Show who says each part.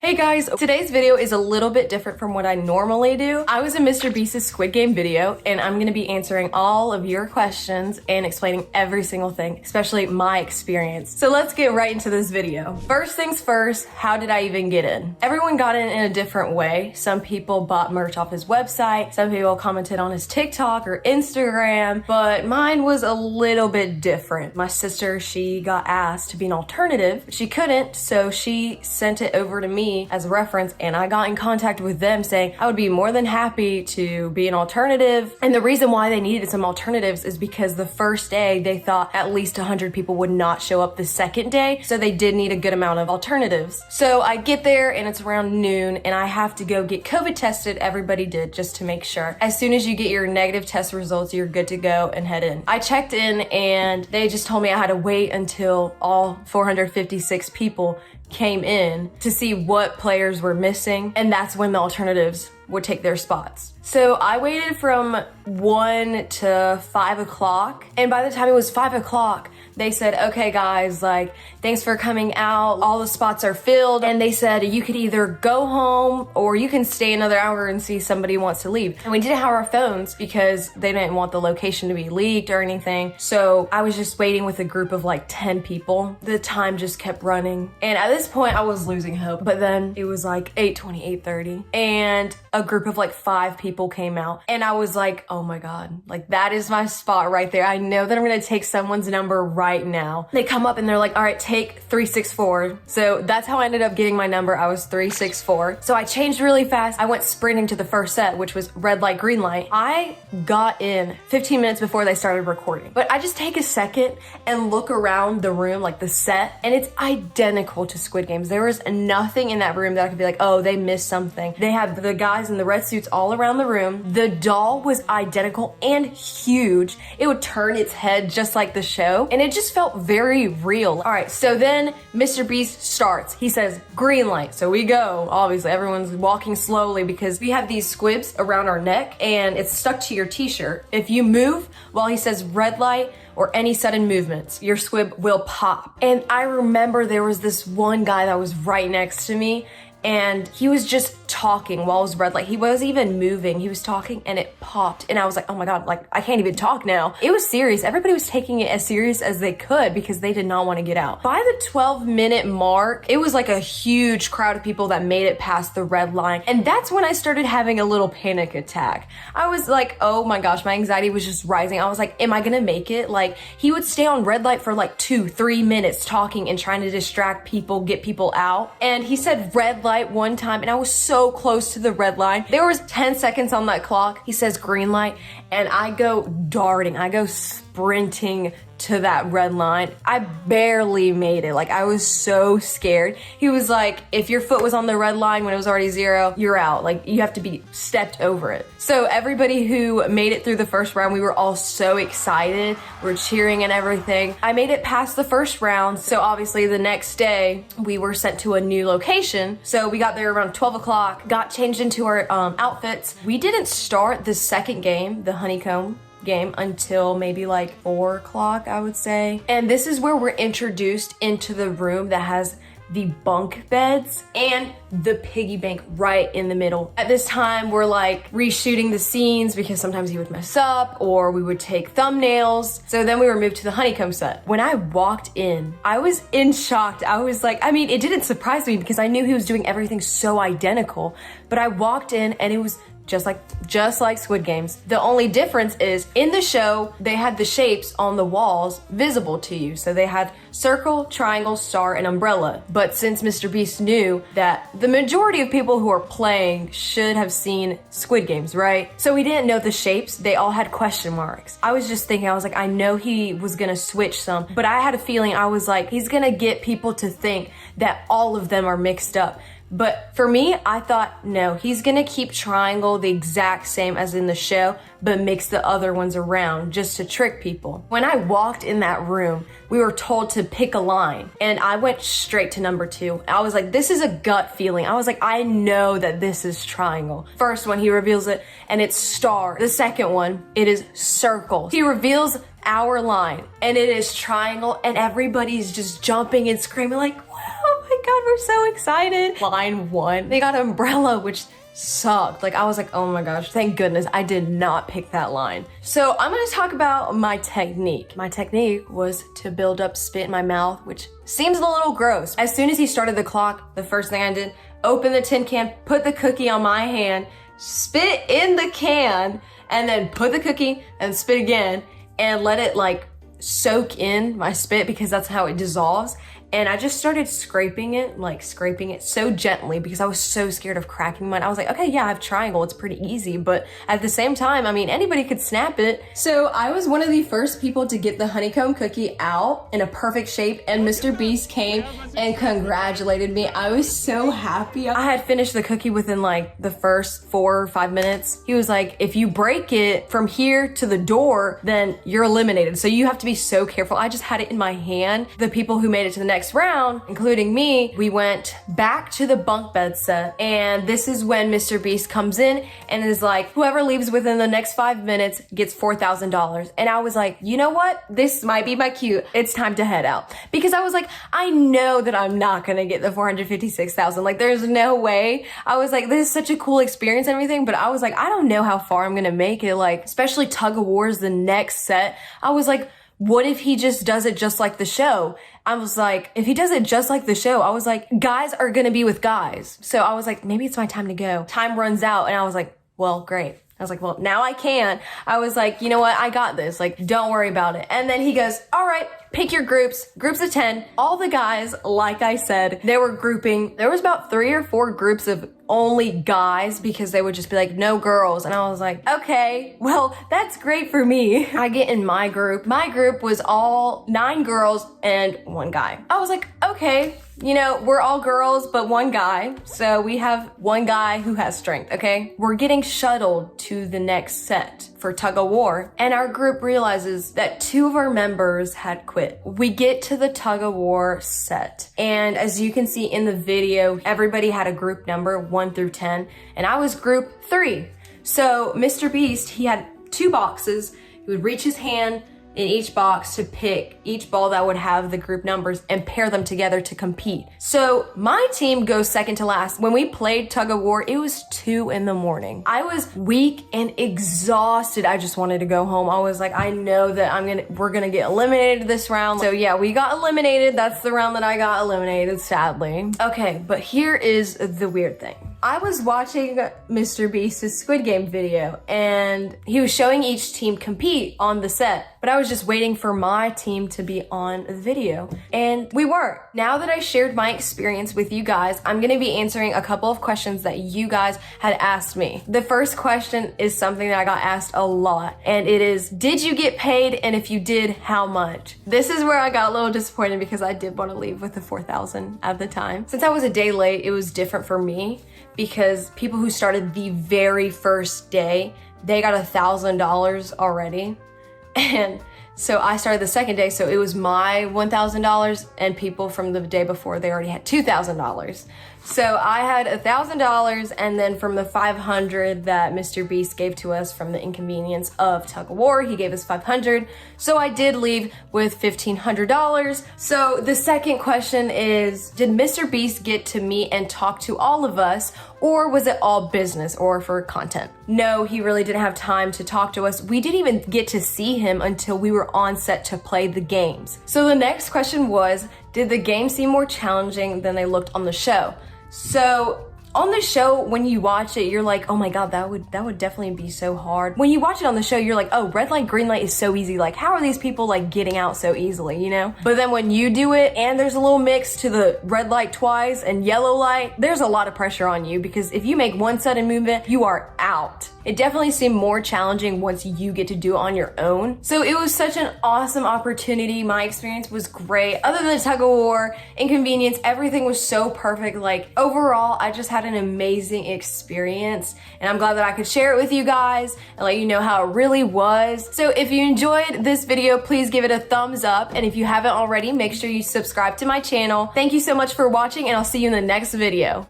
Speaker 1: Hey guys, today's video is a little bit different from what I normally do. I was in MrBeast's Squid Game video and I'm gonna be answering all of your questions and explaining every single thing, especially my experience. So let's get right into this video. First things first, how did I even get in? Everyone got in a different way. Some people bought merch off his website, some people commented on his TikTok or Instagram, but mine was a little bit different. My sister, she got asked to be an alternative. She couldn't, so she sent it over to me as a reference, and I got in contact with them saying I would be more than happy to be an alternative. And the reason why they needed some alternatives is because the first day they thought at least 100 people would not show up the second day, so they did need a good amount of alternatives. So I get there and it's around noon and I have to go get COVID tested. Everybody did, just to make sure. As soon as you get your negative test results, you're good to go and head in. I checked in and they just told me I had to wait until all 456 people came in to see what players were missing, and that's when the alternatives would take their spots. So I waited from 1 to 5 o'clock, and by the time it was 5 o'clock, they said, okay guys, like, thanks for coming out, all the spots are filled, and they said you could either go home or you can stay another hour and see if somebody wants to leave. And we didn't have our phones because they didn't want the location to be leaked or anything, so I was just waiting with a group of like 10 people. The time just kept running, and at this point I was losing hope, but then it was like 8:20, 8:30, and a group of like 5 people came out, and I was like, oh my god, like that is my spot right there. I know that I'm gonna take someone's number right now. They come up and they're like, all right, take 364. So that's how I ended up getting my number. I was 364. So I changed really fast. I went sprinting to the first set, which was red light, green light. I got in 15 minutes before they started recording, but I just take a second and look around the room, like the set, and it's identical to Squid Games. There was nothing in that room that I could be like, oh, they missed something. They had the guys in the red suits all around the room. The doll was identical and huge. It would turn its head just like the show, and it just felt very real. All right, so then MrBeast starts. He says green light, so we go. Obviously everyone's walking slowly because we have these squibs around our neck and it's stuck to your t-shirt. If you move while he says red light or any sudden movements, your squib will pop. And I remember there was this one guy that was right next to me, and he was just talking while it was red light. He wasn't even moving. He was talking and it popped. And I was like, oh my god, like I can't even talk now. It was serious. Everybody was taking it as serious as they could because they did not want to get out. By the 12-minute mark, it was like a huge crowd of people that made it past the red line. And that's when I started having a little panic attack. I was like, oh my gosh, my anxiety was just rising. I was like, am I gonna make it? Like, he would stay on red light for like 2-3 minutes talking and trying to distract people, get people out. And he said red light one time and I was so close to the red line. There was 10 seconds on that clock. He says green light and I go darting. I go sprinting to that red line. I barely made it. Like, I was so scared. He was like, if your foot was on the red line when it was already 0, you're out. Like, you have to be stepped over it. So everybody who made it through the first round, we were all so excited. We're cheering and everything. I made it past the first round. So obviously the next day we were sent to a new location. So we got there around 12 o'clock, got changed into our outfits. We didn't start the second game, the Honeycomb game, until maybe like 4 o'clock, I would say. And this is where we're introduced into the room that has the bunk beds and the piggy bank right in the middle. At this time, we're like reshooting the scenes because sometimes he would mess up or we would take thumbnails. So then we were moved to the Honeycomb set. When I walked in, I was in shock. I was like, I mean, it didn't surprise me because I knew he was doing everything so identical, but I walked in and it was just like Squid Games. The only difference is in the show, they had the shapes on the walls visible to you. So they had circle, triangle, star, and umbrella. But since MrBeast knew that the majority of people who are playing should have seen Squid Games, right? So he didn't know the shapes. They all had question marks. I was just thinking, I was like, I know he was gonna switch some, but I had a feeling, I was like, he's gonna get people to think that all of them are mixed up. But for me, I thought, no, he's gonna keep triangle the exact same as in the show, but mix the other ones around just to trick people. When I walked in that room, we were told to pick a line, and I went straight to number 2. I was like, this is a gut feeling. I was like, I know that this is triangle. First one, he reveals it, and it's star. The second one, it is circle. He reveals our line, and it is triangle, and everybody's just jumping and screaming like, wow, oh my God, we're so excited. Line 1, they got an umbrella, which sucked. Like, I was like, oh my gosh, thank goodness I did not pick that line. So I'm gonna talk about my technique. My technique was to build up spit in my mouth, which seems a little gross. As soon as he started the clock, the first thing I did, open the tin can, put the cookie on my hand, spit in the can, and then put the cookie and spit again, and let it like soak in my spit because that's how it dissolves. And I just started scraping it so gently because I was so scared of cracking mine. I was like, okay, yeah, I have triangle, it's pretty easy. But at the same time, I mean, anybody could snap it. So I was one of the first people to get the honeycomb cookie out in a perfect shape, and MrBeast came and congratulated me. I was so happy. I had finished the cookie within like the first 4 or 5 minutes. He was like, if you break it from here to the door, then you're eliminated. So you have to be so careful. I just had it in my hand. The people who made it to the next round, including me, we went back to the bunk bed set, and this is when MrBeast comes in and is like, whoever leaves within the next 5 minutes gets $4,000. And I was like, you know what? This might be my cue. It's time to head out. Because I was like, I know that I'm not gonna get the 456,000. Like, there's no way. I was like, this is such a cool experience and everything, but I was like, I don't know how far I'm gonna make it. Like, especially Tug of War is the next set. I was like, what if he just does it just like the show? I was like, if he does it just like the show, I was like, guys are gonna be with guys. So I was like, maybe it's my time to go. Time runs out, and I was like, well, great. I was like, well, now I can. I was like, you know what? I got this. Like, don't worry about it. And then he goes, all right, pick your groups of 10. All the guys, like I said, they were grouping. There was about 3 or 4 groups of only guys because they would just be like, no girls. And I was like, okay, well, that's great for me. I get in my group. My group was all 9 girls and 1 guy. I was like, okay, you know, we're all girls, but 1 guy. So we have 1 guy who has strength, okay? We're getting shuttled to the next set for Tug of War, and our group realizes that 2 of our members had quit. We get to the Tug of War set, and as you can see in the video, everybody had a group number 1 through 10, and I was group 3. So MrBeast, he had 2 boxes. He would reach his hand in each box to pick each ball that would have the group numbers and pair them together to compete. So my team goes second to last. When we played Tug of War, it was 2 in the morning. I was weak and exhausted. I just wanted to go home. I was like, I know that we're gonna get eliminated this round. So yeah, we got eliminated. That's the round that I got eliminated, sadly. Okay, but here is the weird thing. I was watching MrBeast's Squid Game video, and he was showing each team compete on the set, but I was just waiting for my team to be on the video, and we weren't. Now that I shared my experience with you guys, I'm gonna be answering a couple of questions that you guys had asked me. The first question is something that I got asked a lot, and it is, did you get paid? And if you did, how much? This is where I got a little disappointed because I did want to leave with the 4,000 at the time. Since I was a day late, it was different for me, because people who started the very first day, they got $1,000 already. And so I started the second day, so it was my $1,000, and people from the day before, they already had $2,000. So I had $1,000, and then from the $500 that MrBeast gave to us from the inconvenience of Tug of War, he gave us $500. So I did leave with $1,500. So the second question is, did MrBeast get to meet and talk to all of us, or was it all business or for content? No, he really didn't have time to talk to us. We didn't even get to see him until we were on set to play the games. So the next question was, did the games seem more challenging than they looked on the show? So on the show, when you watch it, you're like, oh my God, that would definitely be so hard. When you watch it on the show, you're like, oh, red light, green light is so easy. Like, how are these people like getting out so easily, you know? But then when you do it and there's a little mix to the red light twice and yellow light, there's a lot of pressure on you, because if you make one sudden movement, you are out. It definitely seemed more challenging once you get to do it on your own. So it was such an awesome opportunity. My experience was great. Other than the Tug of War, inconvenience, everything was so perfect. Like, overall, I just had an amazing experience, and I'm glad that I could share it with you guys and let you know how it really was. So if you enjoyed this video, please give it a thumbs up, and if you haven't already, make sure you subscribe to my channel. Thank you so much for watching, and I'll see you in the next video.